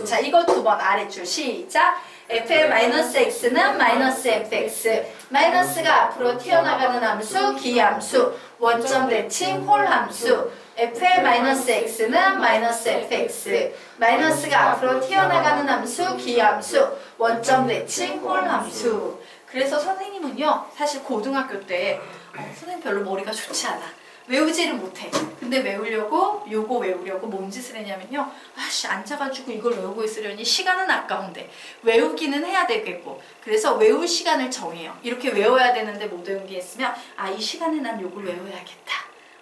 자, 이거 두 번 아래줄 시작. f의 마이너스 x는 마이너스 fx. 마이너스가 앞으로 튀어나가는 함수, 기함수, 원점 대칭, 홀함수. f의 마이너스 x는 마이너스 fx. 마이너스가 앞으로 튀어나가는 함수, 기함수, 원점 대칭, 홀함수. 그래서 선생님은요, 사실 고등학교 때 선생님 별로 머리가 좋지 않아. 외우지를 못해. 근데 요거 외우려고 뭔 짓을 했냐면요. 아씨, 앉아가지고 이걸 외우고 있으려니 시간은 아까운데 외우기는 해야 되겠고. 그래서 외울 시간을 정해요. 이렇게 외워야 되는데 못 외운 게 있으면 아, 이 시간에 난 요걸 외워야겠다.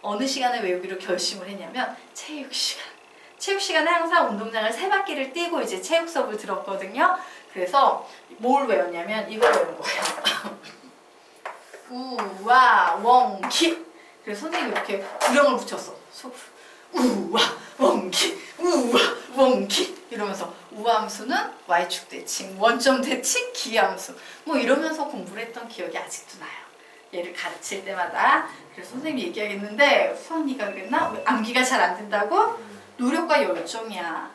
어느 시간에 외우기로 결심을 했냐면 체육 시간. 체육 시간에 항상 운동장을 3바퀴를 뛰고 이제 체육 수업을 들었거든요. 그래서 뭘 외웠냐면 이걸 외운 거예요. 우와 원기. 그래서 선생님이 이렇게 구령을 붙였어. 속으로. 우와 원기 우와 원기 이러면서 우함수는 y축 대칭, 원점 대칭, 기함수 뭐 이러면서 공부를 했던 기억이 아직도 나요. 얘를 가르칠 때마다. 그래서 선생님이 얘기하겠는데 수환이가 그랬나? 암기가 잘 안 된다고? 노력과 열정이야.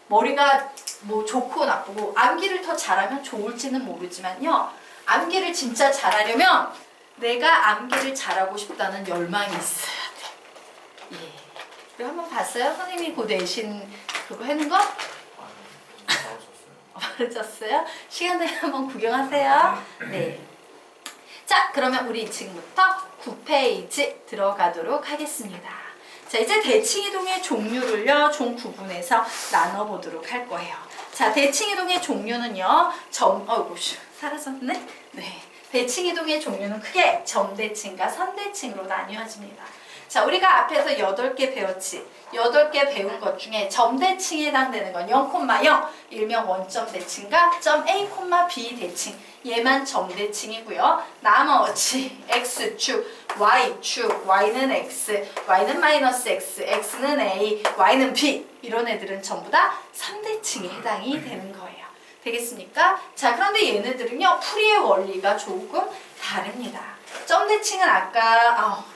머리가 뭐 좋고 나쁘고 암기를 더 잘하면 좋을지는 모르지만요. 암기를 진짜 잘하려면 내가 암기를 잘하고 싶다는 열망이 있어야 돼. 예. 그리고 한번 봤어요? 선생님이 그 내신 그거 해는 거? 말해줬어요? 시간 되면 한번 구경하세요. 네. 자, 그러면 우리 지금부터 9페이지 들어가도록 하겠습니다. 자, 이제 대칭이동의 종류를요, 종 구분해서 나눠보도록 할 거예요. 자, 대칭이동의 종류는요, 사라졌네? 네. 대칭이동의 종류는 크게 점대칭과 선대칭으로 나뉘어집니다. 자, 우리가 앞에서 8개 배웠지. 8개 배운 것 중에 점대칭에 해당되는 건 0,0, 일명 원점 대칭과 .a, b 대칭. 얘만 점대칭이고요. 나머지 x축, y축, y는 x, y는 마이너스 x, x는 a, y는 b 이런 애들은 전부 다 선대칭에 해당이 되는 거예요. 되겠습니까? 자, 그런데 얘네들은요, 풀이의 원리가 조금 다릅니다. 점대칭은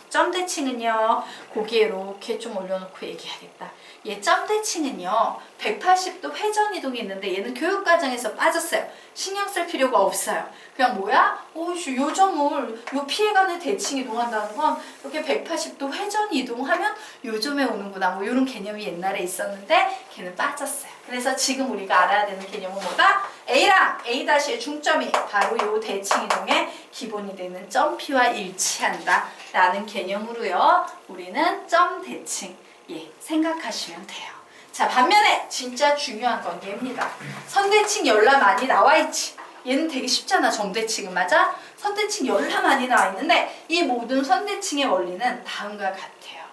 점대칭은요, 고기에 이렇게 좀 올려놓고 얘기하겠다. 얘 점대칭은요, 180도 회전 이동이 있는데 얘는 교육과정에서 빠졌어요. 신경 쓸 필요가 없어요. 그냥 뭐야? 요 점을, 요 피해간의 대칭 이동한다는 건 이렇게 180도 회전 이동하면 요 점에 오는구나. 뭐 이런 개념이 옛날에 있었는데 걔는 빠졌어요. 그래서 지금 우리가 알아야 되는 개념은 뭐다? A랑 A''의 중점이 바로 요 대칭 이동의 기본이 되는 점P와 일치한다 라는 개념으로요. 우리는 점 대칭 생각하시면 돼요. 자, 반면에 진짜 중요한 건 얘입니다. 선대칭 열나 많이 나와 있지. 얘는 되게 쉽잖아. 점대칭은 맞아? 선대칭 열나 많이 나와 있는데 이 모든 선대칭의 원리는 다음과 같아요.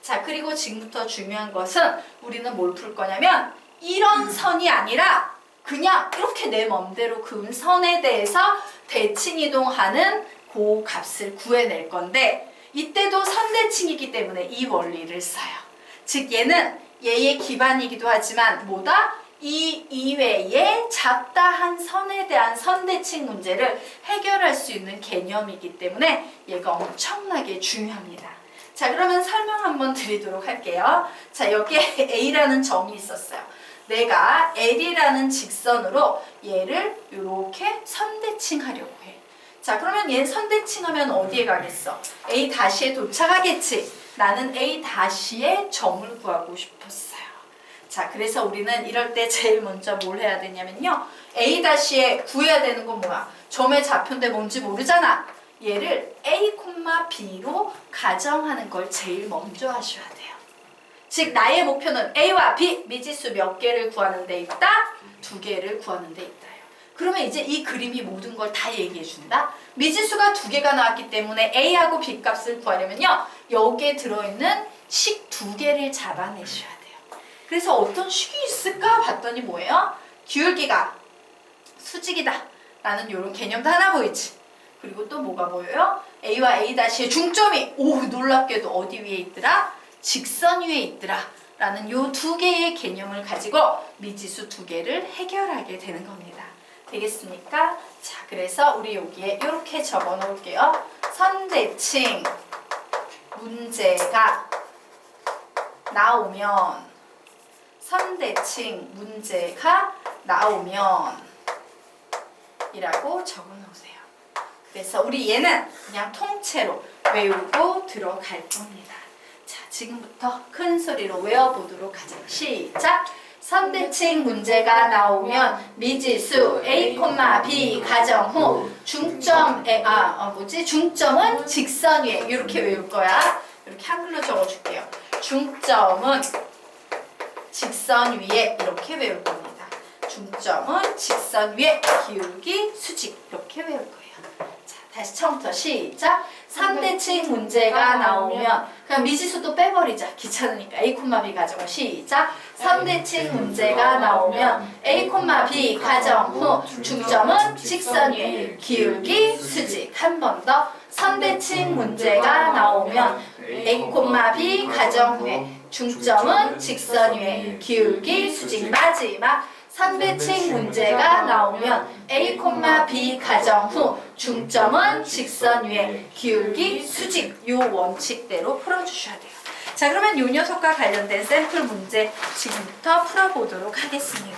자, 그리고 지금부터 중요한 것은 우리는 뭘 풀 거냐면 이런 선이 아니라 그냥 이렇게 내 맘대로 그은 선에 대해서 대칭 이동하는 그 값을 구해낼 건데 이때도 선대칭이기 때문에 이 원리를 써요. 즉 얘는 얘의 기반이기도 하지만 뭐다? 이 이외의 잡다한 선에 대한 선대칭 문제를 해결할 수 있는 개념이기 때문에 얘가 엄청나게 중요합니다. 자, 그러면 설명 한번 드리도록 할게요. 자, 여기에 A라는 점이 있었어요. 내가 L이라는 직선으로 얘를 이렇게 선대칭하려고 해. 자, 그러면 얘 선대칭하면 어디에 가겠어? A''에 도착하겠지. 나는 A''의 점을 구하고 싶었어요. 자, 그래서 우리는 이럴 때 제일 먼저 뭘 해야 되냐면요. A''에 구해야 되는 건 뭐야? 점의 좌표인데 뭔지 모르잖아. 얘를 A, B로 가정하는 걸 제일 먼저 하셔야 돼요. 즉 나의 목표는 A와 B 미지수 몇 개를 구하는 데 있다? 2개를 구하는 데 있다요. 그러면 이제 이 그림이 모든 걸 다 얘기해 준다. 미지수가 2개가 나왔기 때문에 A하고 B 값을 구하려면요. 여기에 들어있는 식 2개를 잡아내셔야 돼요. 그래서 어떤 식이 있을까 봤더니 뭐예요? 기울기가 수직이다 라는 이런 개념도 하나 보이지. 그리고 또 뭐가 보여요? A와 A''의 중점이 놀랍게도 어디 위에 있더라? 직선 위에 있더라 라는 요 2개의 개념을 가지고 미지수 2개를 해결하게 되는 겁니다. 되겠습니까? 자, 그래서 우리 여기에 이렇게 적어 놓을게요. 선대칭 문제가 나오면 선대칭 문제가 나오면 이라고 적어 놓으세요. 그래서 우리 얘는 그냥 통째로 외우고 들어갈 겁니다. 자, 지금부터 큰 소리로 외워보도록 하죠. 시작! 선대칭 문제가 나오면 미지수 A, B 가정 후 중점에 중점은 직선 위에 이렇게 외울 거야. 이렇게 한글로 적어줄게요. 중점은 직선 위에 이렇게 외울 겁니다. 중점은 직선 위에 기울기 수직 이렇게 외울 거예요. 자, 다시 처음부터 시작. 3대칭 문제가 나오면 그냥 미지수도 빼버리자. 귀찮으니까 A, B 가정을 시작. 3대칭 문제가 나오면 A, B 가정 후 중점은 직선 위에 기울기 수직. 한 번 더. 3대칭 문제가 나오면 A, B 가정 후에 중점은 직선 위에 기울기 수직. 마지막 3대칭 문제가 나오면 A, B 가정 후 중점은 직선 위에 기울기 수직. 요 원칙대로 풀어주셔야 돼요. 자, 그러면 요 녀석과 관련된 샘플 문제 지금부터 풀어보도록 하겠습니다.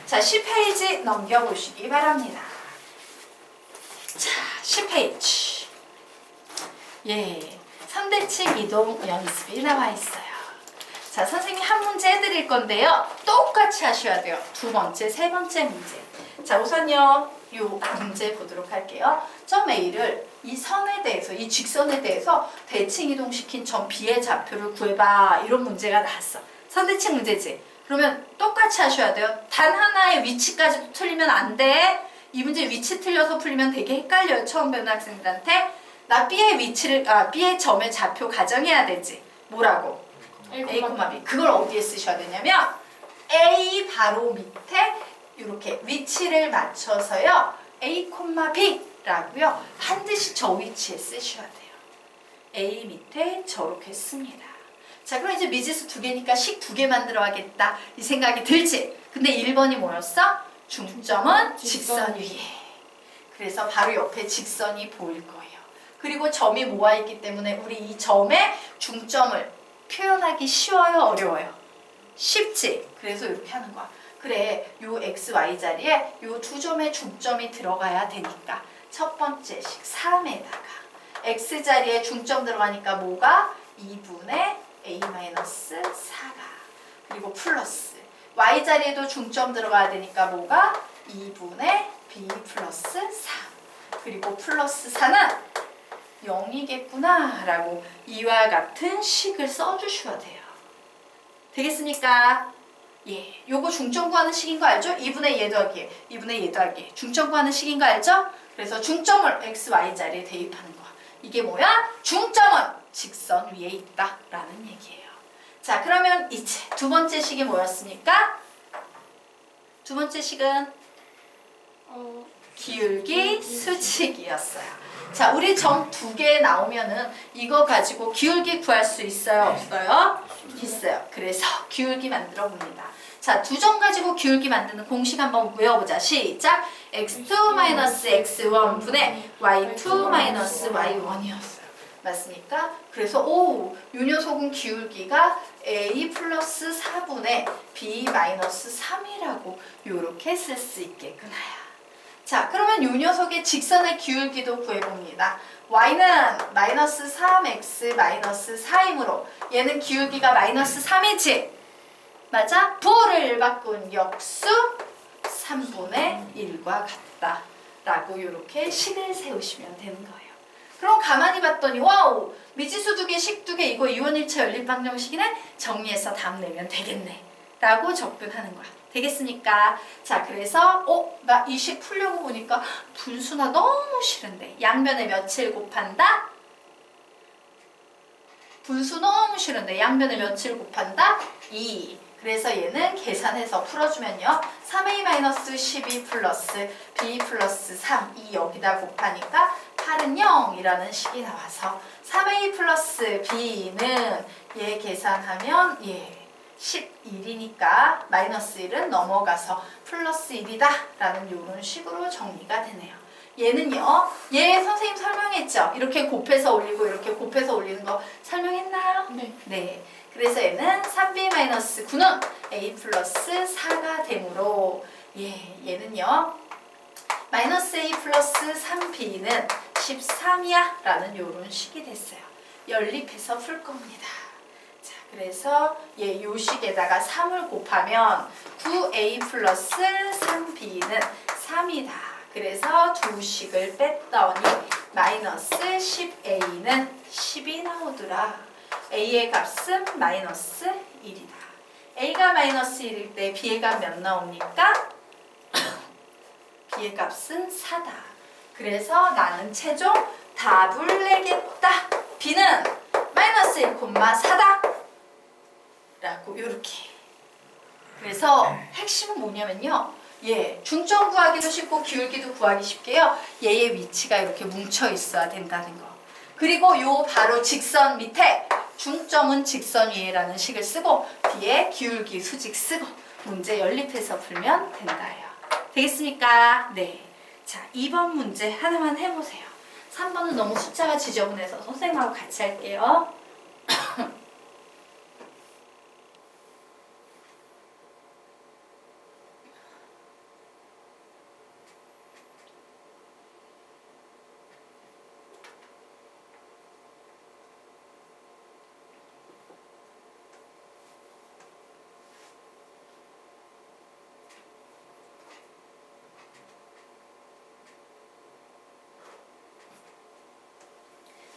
자, 10페이지 넘겨보시기 바랍니다. 자, 10페이지. 예, 3대칭 이동 연습이 나와 있어요. 자, 선생님이 한 문제 해드릴 건데요. 똑같이 하셔야 돼요. 두 번째, 세 번째 문제. 자, 우선요, 이 문제 보도록 할게요. 점 A를 이 선에 대해서, 이 직선에 대해서 대칭 이동시킨 점 B의 좌표를 구해봐. 이런 문제가 나왔어. 선대칭 문제지. 그러면 똑같이 하셔야 돼요. 단 하나의 위치까지도 틀리면 안 돼. 이 문제 위치 틀려서 풀리면 되게 헷갈려요. 처음 배우는 학생들한테. 나 B의 위치를, B의 점의 좌표 가정해야 되지. 뭐라고? A, B. 그걸 어디에 쓰셔야 되냐면 A 바로 밑에 이렇게 위치를 맞춰서요. A, B라고요. 반드시 저 위치에 쓰셔야 돼요. A 밑에 저렇게 씁니다. 자, 그럼 이제 미지수 2개니까 식 2개 만들어야겠다. 이 생각이 들지? 근데 1번이 뭐였어? 중점은 직선 위에. 그래서 바로 옆에 직선이 보일 거예요. 그리고 점이 모아있기 때문에 우리 이 점의 중점을 표현하기 쉬워요? 어려워요? 쉽지? 그래서 이렇게 하는 거야. 그래, 요 x, y 자리에 요 두 점의 중점이 들어가야 되니까 첫 번째 식 3에다가 x 자리에 중점 들어가니까 뭐가? 2분의 a-4가 그리고 플러스 y 자리에도 중점 들어가야 되니까 뭐가? 2분의 b 플러스 3 그리고 플러스 4는 0이겠구나 라고 이와 같은 식을 써주셔야 돼요. 되겠습니까? 예, 요거 중점 구하는 식인 거 알죠? 2분의 얘 더하기 2분의 얘 더하기 중점 구하는 식인 거 알죠? 그래서 중점을 x, y 자리에 대입하는 거야. 이게 뭐야? 중점은 직선 위에 있다 라는 얘기예요. 자, 그러면 이제 두 번째 식이 뭐였습니까? 두 번째 식은 기울기 수직이었어요. 자, 우리 점 2개 나오면은 이거 가지고 기울기 구할 수 있어요? 없어요? 있어요. 그래서 기울기 만들어 봅니다. 자, 두 점 가지고 기울기 만드는 공식 한번 외워보자. 시작! x2-x1 분의 y2-y1이었어요. 맞습니까? 그래서 요 녀석은 기울기가 a 플러스 4분의 b-3이라고 요렇게 쓸 수 있겠구나요. 자, 그러면 요 녀석의 직선의 기울기도 구해봅니다. y는 마이너스 3x 마이너스 4이므로 얘는 기울기가 마이너스 3이지? 맞아? 부호를 바꾼 역수 3분의 1과 같다 라고 이렇게 식을 세우시면 되는 거예요. 그럼 가만히 봤더니 와우! 미지수 2개, 식 2개 이거 이원일체 연립방정식이네? 정리해서 답 내면 되겠네 라고 접근하는 거야. 되겠습니까? 자, 그래서 나 이 식 풀려고 보니까 분수나 너무 싫은데 양변에 몇을 곱한다? 분수 너무 싫은데 양변에 몇을 곱한다? 2. 그래서 얘는 계산해서 풀어주면요. 3a-12 플러스 b 플러스 3 이 여기다 곱하니까 8은 0이라는 식이 나와서 3a 플러스 b는 얘 계산하면 11이니까 마이너스 1은 넘어가서 플러스 1이다 라는 이런 식으로 정리가 되네요. 얘는요, 얘 선생님 설명했죠? 이렇게 곱해서 올리고 이렇게 곱해서 올리는 거 설명했나요? 네. 네. 그래서 얘는 3b-9는 a 플러스 4가 되므로 얘는요. 마이너스 a 플러스 3b는 13이야 라는 요런 식이 됐어요. 연립해서 풀 겁니다. 자, 그래서 요 식에다가 3을 곱하면 9a 플러스 3b는 3이다. 그래서 두 식을 뺐더니 마이너스 10a는 10이 나오더라. a의 값은 마이너스 1이다. a가 마이너스 1일 때 b의 값 몇 나옵니까? b의 값은 4다. 그래서 나는 최종 답을 내겠다. b는 마이너스 1,4다. 라고 이렇게. 그래서 핵심은 뭐냐면요. 중점 구하기도 쉽고 기울기도 구하기 쉽게요. 얘의 위치가 이렇게 뭉쳐 있어야 된다는 거. 그리고 요 바로 직선 밑에 중점은 직선 위에라는 식을 쓰고 뒤에 기울기 수직 쓰고 문제 연립해서 풀면 된다요. 되겠습니까? 네. 자, 2번 문제 하나만 해보세요. 3번은 너무 숫자가 지저분해서 선생님하고 같이 할게요.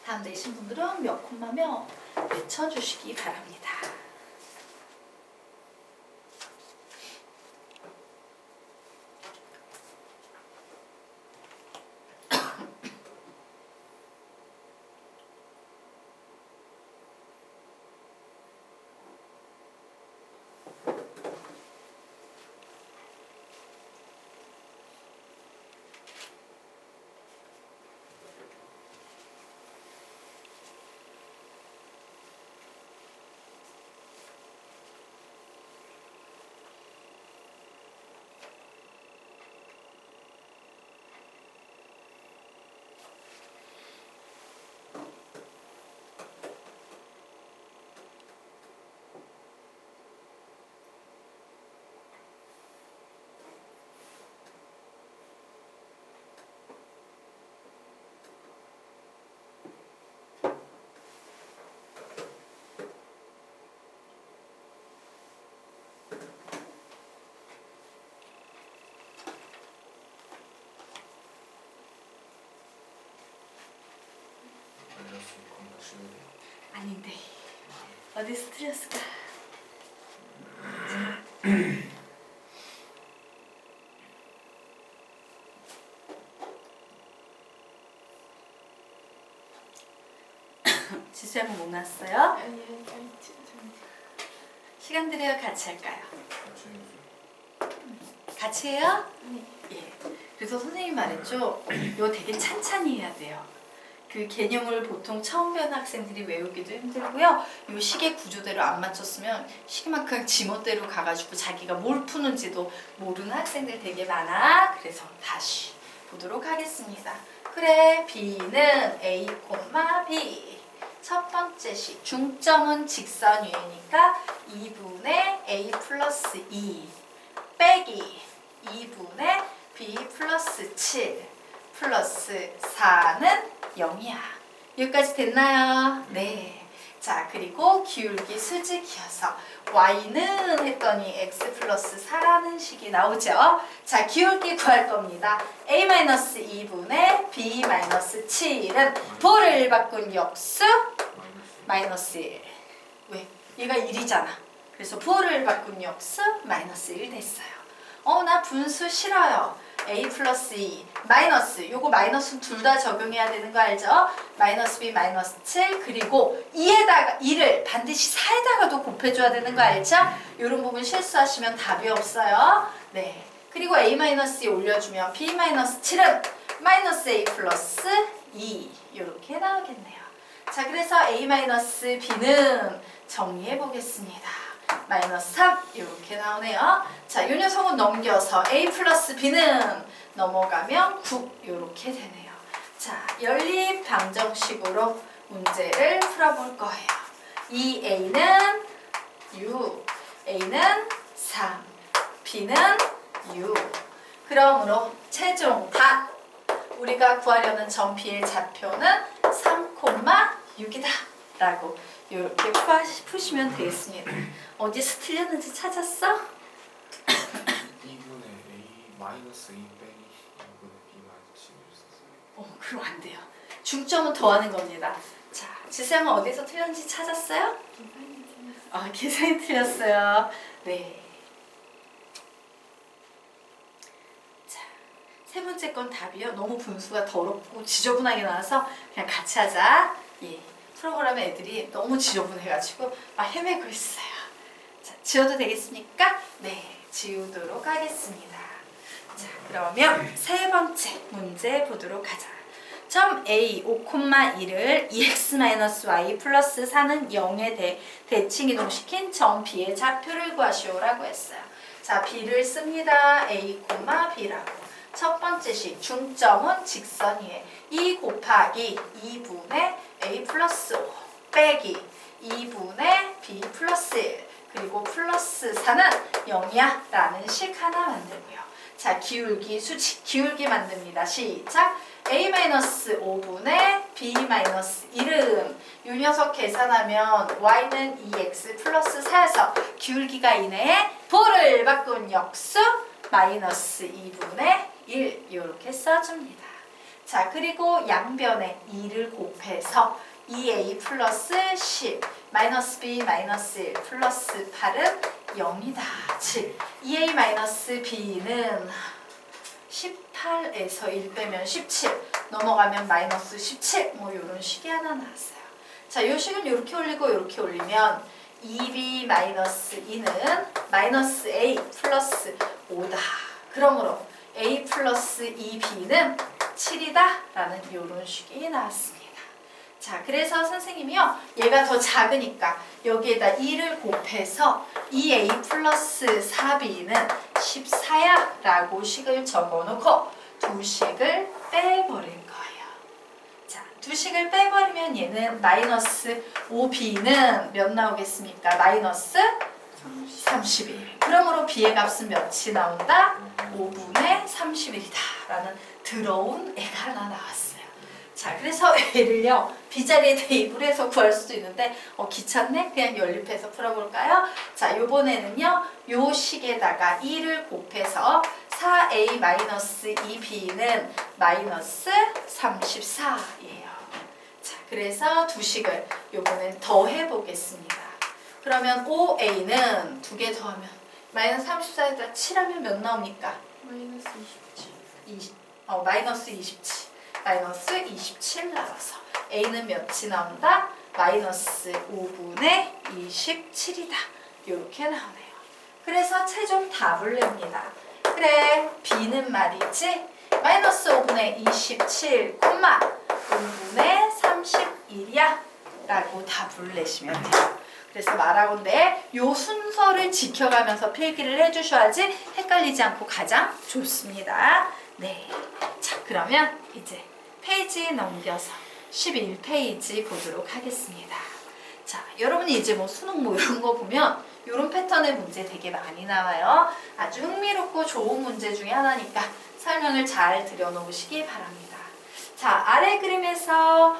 다음 내신 분들은 몇 콤마며 외쳐주시기 바랍니다. 아닌데 어디서 틀렸을까? 지수양은 못 났어요? 시간 들여요? 같이 할까요? 같이 해요? 예. 그래서 선생님 말했죠? 이거 되게 찬찬히 해야 돼요. 그 개념을 보통 처음 배우는 학생들이 외우기도 힘들고요. 이 식의 구조대로 안 맞췄으면 식만 그냥 지멋대로 가가지고 자기가 뭘 푸는지도 모르는 학생들 되게 많아. 그래서 다시 보도록 하겠습니다. 그래, B는 A, B. 첫 번째 식, 중점은 직선 위니까 2분의 A 플러스 2 빼기 2분의 B 플러스 7 플러스 4는 0이야. 여기까지 됐나요? 네. 자, 그리고 기울기 수직이어서 y는 했더니 x 플러스 4라는 식이 나오죠. 자, 기울기 구할 겁니다. a-2분의 b-7은 부호를 바꾼 역수 마이너스 1. 왜? 얘가 1이잖아. 그래서 부호를 바꾼 역수 마이너스 1 됐어요. 나 분수 싫어요. a 플러스 2 마이너스, 요거 마이너스는 둘 다 적용해야 되는 거 알죠? 마이너스 b 마이너스 7 그리고 2에다가 2를 반드시 4에다가도 곱해줘야 되는 거 알죠? 요런 부분 실수하시면 답이 없어요. 네. 그리고 a 마이너스 2 올려주면 b 마이너스 7은 마이너스 a 플러스 2 요렇게 나오겠네요. 자, 그래서 a 마이너스 b는 정리해 보겠습니다. 마이너스 3 이렇게 나오네요. 자, 이 녀석은 넘겨서 a 플러스 b는 넘어가면 9 이렇게 되네요. 자, 연립 방정식으로 문제를 풀어볼 거예요. 이 a는 6, A는 3, B는 6. 그러므로 최종 답 우리가 구하려는 점 B의 좌표는 3,6이다 라고 이렇게 푸시면 되겠습니다. 어디서 틀렸는지 찾았어? 2분의 A 마이너스 2 빼기 2분의 B 마이너스 7을 썼어요. 그럼 안 돼요. 중점은 더하는 겁니다. 자, 지쌤은 어디서 틀렸는지 찾았어요? 계산이 틀렸어요. 네. 자, 세 번째 건 답이요. 너무 분수가 더럽고 지저분하게 나와서 그냥 같이 하자. 예. 프로그램 애들이 너무 지저분해가지고 막 헤매고 있어요. 자, 지워도 되겠습니까? 네, 지우도록 하겠습니다. 자, 그러면 세 번째 문제 보도록 하자. 점 A 5,1을 2x-y 플러스 4는 0에 대칭 이동시킨 점 B의 좌표를 구하시오라고 했어요. 자, B를 씁니다. A, B라고. 첫 번째 식 중점은 직선이에요. 2 곱하기 2분의 A 플러스 5 빼기 2분의 B 플러스 1 그리고 플러스 4는 0이야 라는 식 하나 만들고요. 자, 기울기 수직 기울기 만듭니다. 시작! A-5분의 B-1은 이 녀석 계산하면 y는 2x 플러스 4여서 기울기가 이내에 부호를 바꾼 역수 마이너스 2분의 1 이렇게 써줍니다. 자, 그리고 양변에 2를 곱해서 2a 플러스 10 마이너스 b 마이너스 1 플러스 8은 0이다. 즉 2a 마이너스 b는 18에서 1 빼면 17 넘어가면 마이너스 17 뭐 이런 식이 하나 나왔어요. 자, 이 식은 이렇게 올리고 이렇게 올리면 2b 마이너스 2는 마이너스 a 플러스 5다. 그러므로 a 플러스 2b는 7이다 라는 이런 식이 나왔습니다. 자, 그래서 선생님이요, 얘가 더 작으니까 여기에다 2를 곱해서 2a 플러스 4b는 14야 라고 식을 적어놓고 두 식을 빼버릴 거예요. 자, 두 식을 빼버리면 얘는 마이너스 5b는 몇 나오겠습니까? 마이너스 31. 그러므로 b의 값은 몇이 나온다? 5분의 31이다 라는 더러운 애가 하나 나왔어요. 자, 그래서 얘를요 b자리에 대입을 해서 구할 수도 있는데 귀찮네? 그냥 연립해서 풀어볼까요? 자, 요번에는요 요 식에다가 2를 곱해서 4a-2b는 마이너스 34예요. 자, 그래서 두 식을 요번엔 더해 보겠습니다. 그러면 5a는 두 개 더하면 마이너스 34에다 7하면 몇 나옵니까? 마이너스 27. 마이너스 27. 마이너스 27 나와서 A는 몇이 나온다? 마이너스 5분의 27이다. 이렇게 나오네요. 그래서 최종 답을 냅니다. 그래, B는 말이지 마이너스 5분의 27, 5분의 31이야 라고 답을 내시면 돼요. 그래서 말하건대 요 순서를 지켜가면서 필기를 해주셔야지 헷갈리지 않고 가장 좋습니다. 네, 자, 그러면 이제 페이지 넘겨서 11페이지 보도록 하겠습니다. 자, 여러분이 이제 뭐 수능 뭐 이런 거 보면 이런 패턴의 문제 되게 많이 나와요. 아주 흥미롭고 좋은 문제 중에 하나니까 설명을 잘 들여놓으시기 바랍니다. 자, 아래 그림에서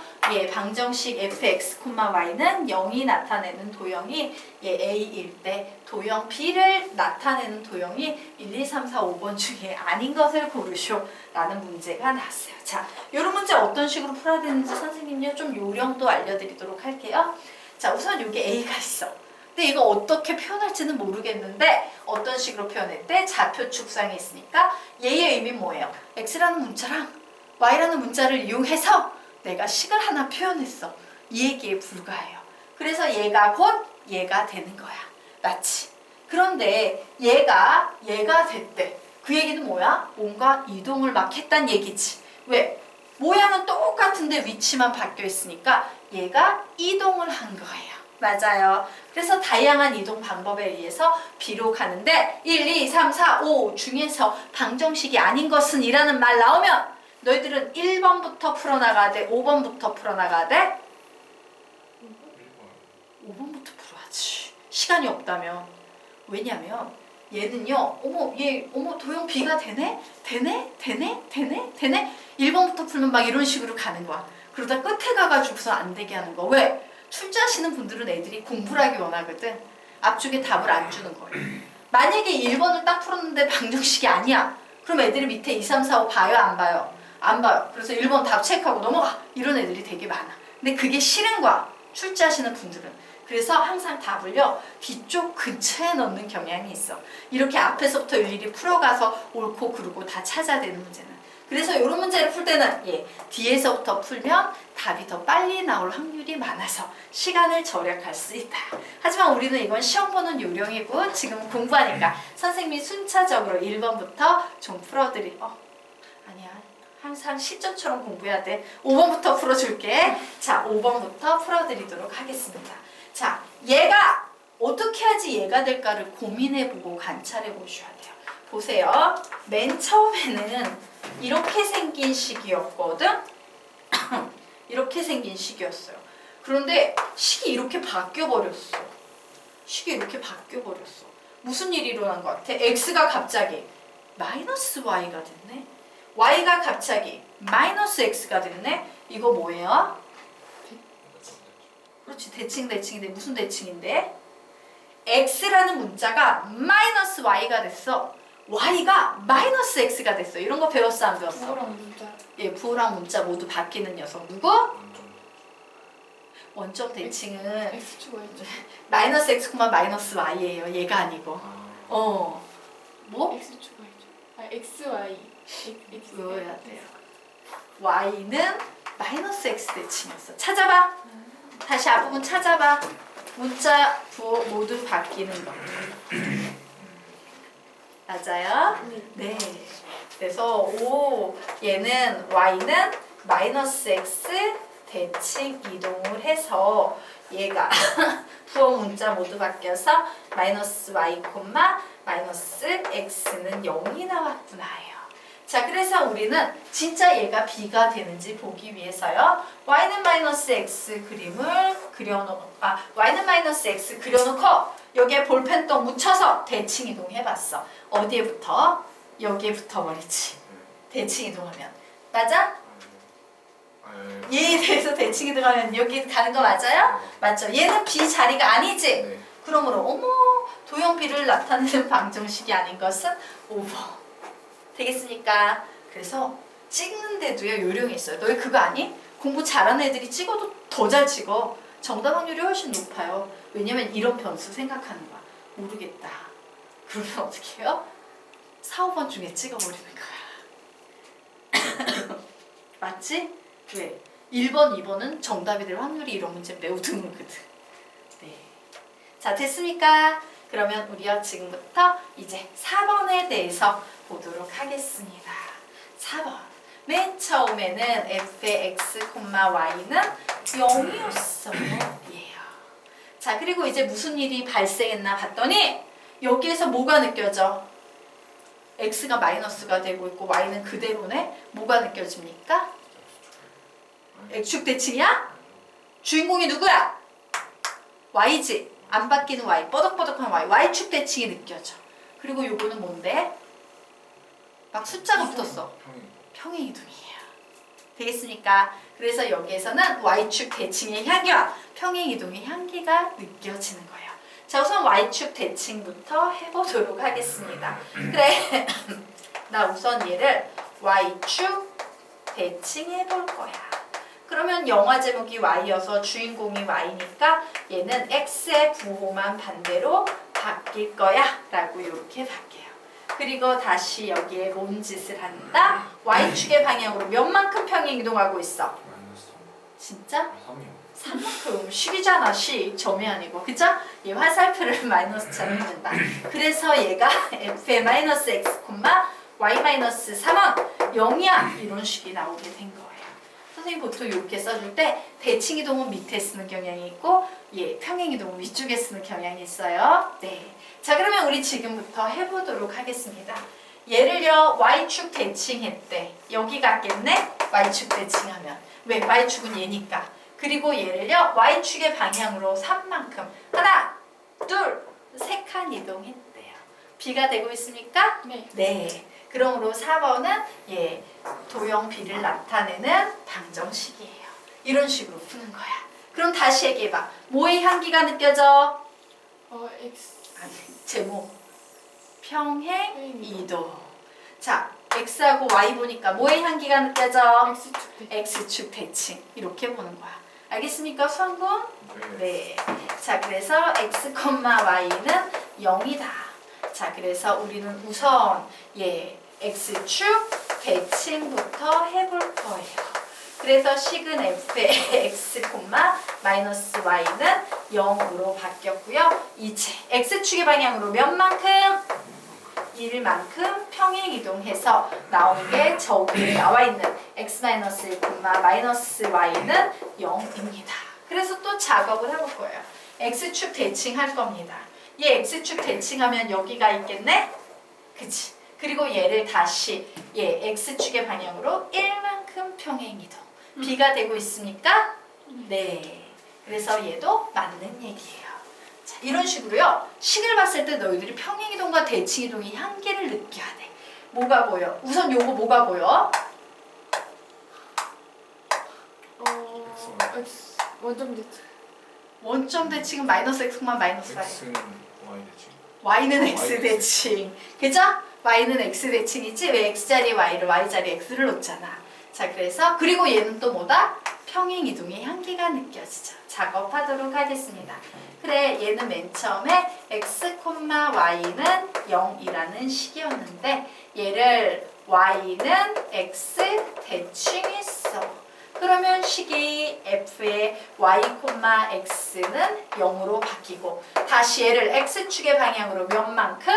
방정식 fx, y는 0이 나타내는 도형이 a일 때 도형 b를 나타내는 도형이 1, 2, 3, 4, 5번 중에 아닌 것을 고르쇼 라는 문제가 나왔어요. 자, 이런 문제 어떤 식으로 풀어야 되는지 선생님요 좀 요령도 알려드리도록 할게요. 자, 우선 여기 a가 있어. 근데 이거 어떻게 표현할지는 모르겠는데 어떤 식으로 표현했대? 좌표 축상에 있으니까 얘의 의미는 뭐예요? x라는 문자랑 y라는 문자를 이용해서 내가 식을 하나 표현했어. 이 얘기에 불과해요. 그래서 얘가 곧 얘가 되는 거야. 맞지? 그런데 얘가 됐대. 그 얘기는 뭐야? 뭔가 이동을 막 했단 얘기지. 왜? 모양은 똑같은데 위치만 바뀌어 있으니까 얘가 이동을 한 거예요. 맞아요. 그래서 다양한 이동 방법에 의해서 B로 가는데 1, 2, 3, 4, 5 중에서 방정식이 아닌 것은 이라는 말 나오면 너희들은 1번부터 풀어나가야 돼? 5번부터 풀어나가야 돼? 5번부터 풀어야지. 시간이 없다면. 왜냐면 얘는요, 어머 도형 B가 되네? 1번부터 풀면 막 이런 식으로 가는 거야. 그러다 끝에 가가지고서 안 되게 하는 거. 왜? 출제하시는 분들은 애들이 공부를 하기 원하거든. 앞쪽에 답을 안 주는 거예요. 만약에 1번을 딱 풀었는데 방정식이 아니야. 그럼 애들이 밑에 2, 3, 4, 5 봐요? 안 봐요? 안 봐요. 그래서 1번 답 체크하고 넘어가. 이런 애들이 되게 많아. 근데 그게 싫은 거야. 출제하시는 분들은. 그래서 항상 답을요, 뒤쪽 근처에 넣는 경향이 있어. 이렇게 앞에서부터 일일이 풀어가서 옳고 그르고 다 찾아야 되는 문제는. 그래서 이런 문제를 풀 때는 뒤에서부터 풀면 답이 더 빨리 나올 확률이 많아서 시간을 절약할 수 있다. 하지만 우리는 이건 시험 보는 요령이고 지금 공부하니까 선생님이 순차적으로 1번부터 좀 아니야. 항상 시점처럼 공부해야 돼. 5번부터 풀어줄게. 자, 5번부터 풀어드리도록 하겠습니다. 자, 얘가 어떻게 하지 얘가 될까를 고민해보고 관찰해 보셔야 돼요. 보세요. 맨 처음에는 이렇게 생긴 식이었거든? 이렇게 생긴 식이었어요. 그런데 식이 이렇게 바뀌어버렸어. 식이 이렇게 바뀌어버렸어. 무슨 일이 일어난 것 같아? x가 갑자기 마이너스 y가 됐네? y가 갑자기 마이너스 x가 됐네? 이거 뭐예요? 그렇지, 대칭인데 무슨 대칭인데? x라는 문자가 마이너스 y가 됐어. y가 마이너스 x가 됐어. 이런 거 배웠어 안 배웠어? 부호랑 문자. 예, 부호랑 문자 모두 바뀌는 녀석. 누구? 원점 대칭은 X축 Y축. 마이너스 x, 마이너스 y예요. 얘가 아니고. 뭐? X축 Y축. 아 X Y. X. 외워야 돼요. y는 마이너스 x 대칭이었어. 찾아봐. 다시 앞부분 찾아봐. 문자, 부호 모두 바뀌는 거. 맞아요? 네. 그래서 얘는 y는 마이너스 x 대칭 이동을 해서 얘가 부호 문자 모두 바뀌어서 마이너스 y, 마이너스 x는 0이 나왔구나요. 자, 그래서 우리는 진짜 얘가 b가 되는지 보기 위해서요. y는 마이너스 x y는 마이너스 x 그려놓고 여기에 볼펜똥 묻혀서 대칭 이동해봤어. 어디에 붙어? 여기에 붙어버리지. 대칭 이동하면. 맞아? 얘에 대해서 대칭 이동하면 여기 가는 거 맞아요? 맞죠? 얘는 b 자리가 아니지? 네. 그러므로 도형 b를 나타내는 방정식이 아닌 것은 5번. 되겠습니까? 그래서 찍는데도요 요령이 있어요. 너희 그거 아니? 공부 잘하는 애들이 찍어도 더 잘 찍어. 정답 확률이 훨씬 높아요. 왜냐면 이런 변수 생각하는 거야. 모르겠다. 그러면 어떻게 해요? 4, 5번 중에 찍어버리는 거야. 맞지? 왜? 1번, 2번은 정답이 될 확률이 이런 문제 매우 드물거든. 네. 자, 됐습니까? 그러면 우리요 지금부터 이제 4번에 대해서 보도록 하겠습니다. 4번. 맨 처음에는 f의 x, y는 0이었어요. 자, 그리고 이제 무슨 일이 발생했나 봤더니 여기에서 뭐가 느껴져? x가 마이너스가 되고 있고 y는 그대로네? 뭐가 느껴집니까? x축 대칭이야? 주인공이 누구야? y지? 안 바뀌는 y, 뻐덕뻐덕한 y, y축 대칭이 느껴져. 그리고 요거는 뭔데? 막 숫자가 붙었어. 평행이동이에요. 되겠습니까? 그래서 여기에서는 y축 대칭의 향기와 평행이동의 향기가 느껴지는 거예요. 자, 우선 y축 대칭부터 해보도록 하겠습니다. 그래, 나 우선 얘를 y축 대칭 해볼 거야. 그러면 영화 제목이 y여서 주인공이 y니까 얘는 x의 부호만 반대로 바뀔 거야 라고 이렇게 바뀌어요. 그리고 다시 여기에 뭔 짓을 한다? y축의 방향으로 몇만큼 평행이동하고 있어? 진짜? 3만큼. 10이잖아. 10. 점이 아니고. 그죠? 얘 화살표를 마이너스처럼 해준다. 그래서 얘가 f의 마이너스 x, y 마이너스 3은 0이야. 이런 식이 나오게 된 거예요. 선생님 보통 이렇게 써줄 때 대칭이동은 밑에 쓰는 경향이 있고 평행이동은 위쪽에 쓰는 경향이 있어요. 네. 자, 그러면 우리 지금부터 해보도록 하겠습니다. 얘를요 y축 대칭했대. 여기 같겠네? y축 대칭하면. 왜? y축은 얘니까. 그리고 얘를요 y축의 방향으로 3만큼. 하나, 둘, 3칸 이동했대요. B가 되고 있습니까? 네. 네. 그러므로 4번은 도형 B를 나타내는 방정식이에요. 이런 식으로 푸는 거야. 그럼 다시 얘기해봐. 뭐의 향기가 느껴져? X. 아니, 제목. 평행 평행 이동. 자, X하고 Y 보니까 뭐의 향기가 느껴져? X축 대. X축 대칭. 이렇게 보는 거야. 알겠습니까, 수학군? 네. 네. 자, 그래서 X, Y는 0이다. 자, 그래서 우리는 우선 X축 대칭부터 해볼 거예요. 그래서 식은 F의 X, 마이너스 Y는 0으로 바뀌었고요. 이제 X축의 방향으로 몇 만큼? 1만큼 평행 이동해서 나온 게 저기에 나와 있는 X 마이너스 1, 마이너스 Y는 0입니다. 그래서 또 작업을 해볼 거예요. X축 대칭할 겁니다. 얘 X축 대칭하면 여기가 있겠네? 그치? 그리고 얘를 다시 X축의 방향으로 1만큼 평행 이동. B가 되고 있습니까? 네. 그래서 얘도 맞는 얘기예요. 자, 이런 식으로요. 식을 봤을 때 너희들이 평행이동과 대칭이동의 향기를 느껴야 돼. 뭐가 보여? 우선 요거 뭐가 보여? X. 원점 대칭. 원점 대칭은 마이너스 X, 마이너스 Y. X는 Y 대칭. Y는 Y X 대칭. 그죠? Y는 X 대칭이지? 왜 X 자리에 Y를 Y 자리에 X를 놓잖아. 자, 그래서 그리고 얘는 또 뭐다? 평행 이동의 향기가 느껴지죠. 작업하도록 하겠습니다. 그래, 얘는 맨 처음에 X, Y는 0이라는 식이었는데 얘를 Y는 X 대칭했어. 그러면 식이 F의 Y, X는 0으로 바뀌고 다시 얘를 X축의 방향으로 몇 만큼?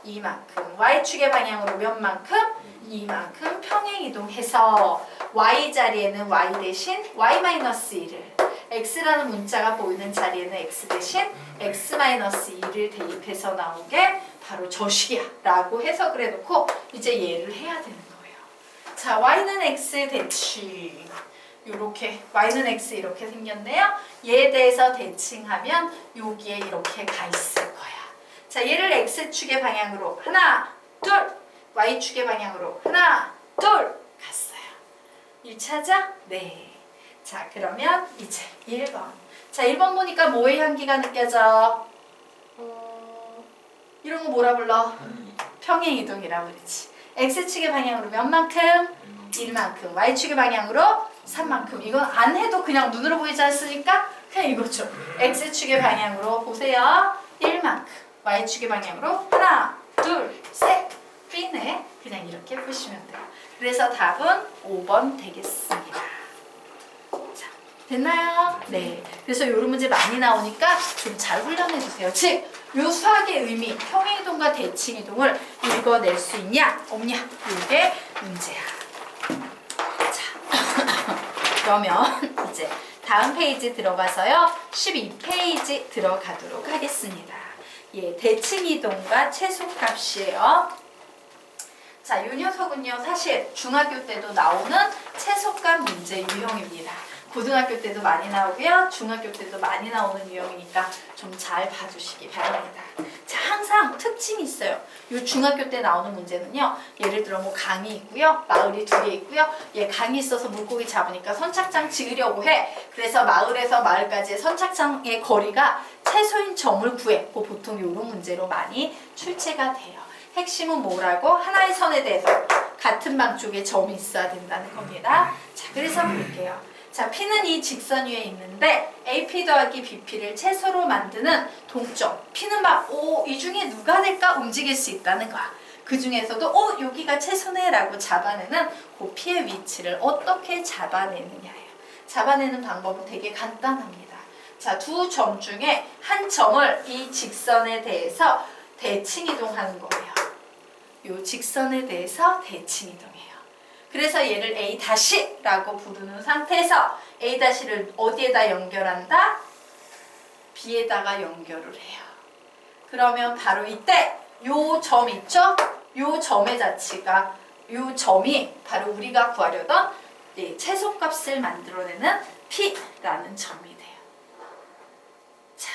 2만큼. Y축의 방향으로 몇 만큼? 2만큼 평행 이동해서 Y 자리에는 Y 대신 Y-1을 X라는 문자가 보이는 자리에는 X 대신 X-2를 대입해서 나온 게 바로 저 식이야 라고 해석을 해놓고 이제 얘를 해야 되는 거예요. 자, Y는 X 대칭 요렇게 Y는 X 이렇게 생겼네요. 얘에 대해서 대칭하면 여기에 이렇게 가 있을 거야. 자, 얘를 X축의 방향으로 하나, 둘 Y축의 방향으로 하나, 둘 갔어요. 1차죠? 네. 자, 그러면 이제 1번. 자, 1번 보니까 뭐의 향기가 느껴져? 이런 거 뭐라 불러? 평행 이동이라고 그러지. X축의 방향으로 몇 만큼? 1만큼. Y축의 방향으로 3만큼. 이건 안 해도 그냥 눈으로 보이지 않습니까? 그냥 이거죠. X축의 방향으로 보세요. 1만큼. Y축의 방향으로 하나, 둘, 셋. B네. 그냥 이렇게 보시면 돼요. 그래서 답은 5번 되겠습니다. 자, 됐나요? 네. 그래서 이런 문제 많이 나오니까 좀 잘 훈련해 주세요. 즉, 요 수학의 의미, 평행이동과 대칭이동을 읽어낼 수 있냐, 없냐, 이게 문제야. 자, 그러면 이제 다음 페이지 들어가서요. 12페이지 들어가도록 하겠습니다. 대칭이동과 최소값이에요. 자, 이 녀석은요, 사실 중학교 때도 나오는 최소값 문제 유형입니다. 고등학교 때도 많이 나오고요, 중학교 때도 많이 나오는 유형이니까 좀 잘 봐주시기 바랍니다. 자, 항상 특징이 있어요. 이 중학교 때 나오는 문제는요, 예를 들어 뭐 강이 있고요, 마을이 2개 있고요, 얘 강이 있어서 물고기 잡으니까 선착장 지으려고 해. 그래서 마을에서 마을까지의 선착장의 거리가 최소인 점을 구해. 뭐 보통 이런 문제로 많이 출제가 돼요. 핵심은 뭐라고? 하나의 선에 대해서 같은 방 쪽에 점이 있어야 된다는 겁니다. 자, 그래서 볼게요. 자, P는 이 직선 위에 있는데 AP 더하기 BP를 최소로 만드는 동점. P는 막 이 중에 누가 될까 움직일 수 있다는 거야. 그 중에서도 여기가 최소네 라고 잡아내는 그 P의 위치를 어떻게 잡아내느냐예요. 잡아내는 방법은 되게 간단합니다. 자, 두 점 중에 한 점을 이 직선에 대해서 대칭 이동하는 거예요. 요 직선에 대해서 대칭 이동해요. 그래서 얘를 A-라고 부르는 상태에서 A-를 어디에다 연결한다? B에다가 연결을 해요. 그러면 바로 이때 요 점 있죠? 요 점의 자체가 요 점이 바로 우리가 구하려던 최소값을 만들어내는 P라는 점이 돼요. 자,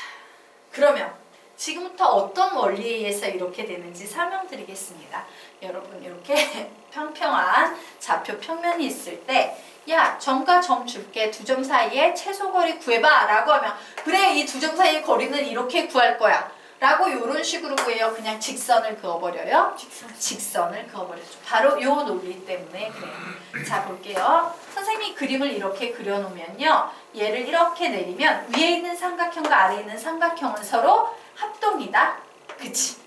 그러면 지금부터 어떤 원리에 의해서 이렇게 되는지 설명드리겠습니다. 여러분 이렇게 평평한 좌표 평면이 있을 때 야, 점과 점 줄게. 두 점 사이에 최소거리 구해봐 라고 하면 그래, 이 두 점 사이의 거리는 이렇게 구할 거야 라고 이런 식으로 구해요. 그냥 직선을 그어버려요. 직선을 그어버렸죠. 바로 요 논리 때문에 그래요. 자, 볼게요. 선생님이 그림을 이렇게 그려놓으면요. 얘를 이렇게 내리면 위에 있는 삼각형과 아래에 있는 삼각형은 서로 합동이다. 그치?